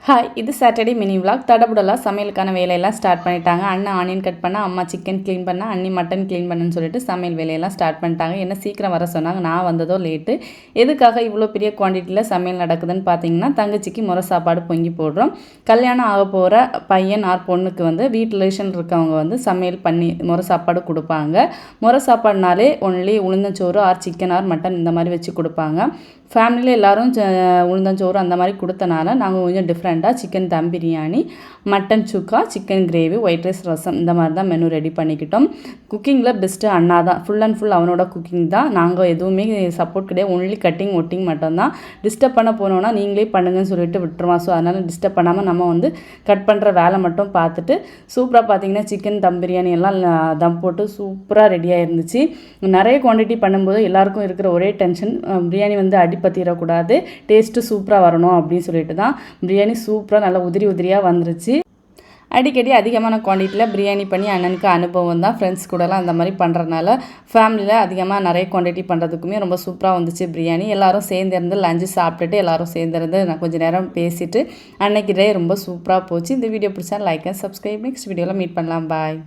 Hi, இது Saturday mini vlog. தடபுடலாக சமையலுக்கான வேலையெல்லாம் start பண்ணிட்டாங்க. அண்ணன் ஆனியன் கட் பண்ண, அம்மா சிக்கன் க்ளீன் பண்ண, அண்ணி மட்டன் க்ளீன் பண்ணுன்னு சொல்லிட்டு சமையல் வேலையெல்லாம் ஸ்டார்ட் பண்ணிட்டாங்க. என்ன சீக்கிரம் வர சொன்னாங்க, நான் வந்ததோ லேட்டு. எதுக்காக இவ்வளோ பெரிய குவான்டிட்டியில் சமையல் நடக்குதுன்னு பார்த்தீங்கன்னா, தங்கச்சிக்கு முறை சாப்பாடு பொங்கி போடுறோம். கல்யாணம் ஆக போகிற பையன் ஆர் பொண்ணுக்கு வீட்டு ரிலேஷன் இருக்கவங்க சமையல் பண்ணி முறை சாப்பாடு கொடுப்பாங்க. முறை சாப்பாடுனாலே ஒன்லி உளுந்தஞ்சோறு ஆர் சிக்கன் ஆர் மட்டன் இந்த மாதிரி வச்சு கொடுப்பாங்க. ஃபேமிலியில் எல்லோரும் உளுந்தஞ்சோறு அந்த மாதிரி கொடுத்தனால நாங்கள் கொஞ்சம் டிஃப்ரெண்ட்டாக சிக்கன் தம் பிரியாணி, மட்டன் சுக்கா, சிக்கன் கிரேவி, ஒயிட் ரைஸ், ரசம் இந்த மாதிரி தான் மெனு ரெடி பண்ணிக்கிட்டோம். குக்கிங்கில் பெஸ்ட்டு அண்ணா தான். ஃபுல் அண்ட் ஃபுல் அவனோட குக்கிங் தான். நாங்கள் எதுவுமே சப்போர்ட் கிடையாது. ஒன்லி கட்டிங் ஒட்டிங் மட்டும்தான். டிஸ்டர்ப் பண்ண போனோன்னா நீங்களே பண்ணுங்கன்னு சொல்லிட்டு விட்டுருவான். ஸோ அதனால் டிஸ்டர்ப் பண்ணாமல் நம்ம கட் பண்ணுற வேலை மட்டும் பார்த்துட்டு சூப்பராக பார்த்தீங்கன்னா சிக்கன் தம் பிரியாணி எல்லாம் தம் போட்டு சூப்பராக ரெடியாக இருந்துச்சு. நிறைய குவான்டிட்டி பண்ணும்போது எல்லாருக்கும் இருக்கிற ஒரே டென்ஷன், பிரியாணி அடிப்பத்திடக்கூடாது, டேஸ்ட்டு சூப்பராக வரணும் அப்படின்னு சொல்லிட்டு தான் பிரியாணி சூப்பராக நல்லா உதிரி உதிரியாக வந்துருச்சு. அடிக்கடி அதிகமான குவான்டிட்டியில் பிரியாணி பண்ணி அண்ணனுக்கு அனுபவம் தான். ஃப்ரெண்ட்ஸ் கூடலாம் அந்த மாதிரி பண்ணுறதுனால ஃபேமிலியில் அதிகமாக நிறைய குவான்டிட்டி பண்ணுறதுக்குமே ரொம்ப சூப்பராக வந்துச்சு பிரியாணி. எல்லோரும் சேர்ந்துருந்து லஞ்சு சாப்பிட்டுட்டு எல்லோரும் சேர்ந்துருந்து நான் கொஞ்சம் நேரம் பேசிவிட்டு அன்னைக்கு டே ரொம்ப சூப்பராக போச்சு. இந்த வீடியோ பிடிச்சா லைக் அண்ட் சப்ஸ்கிரைப். நெக்ஸ்ட் வீடியோவில் மீட் பண்ணலாம். பாய்.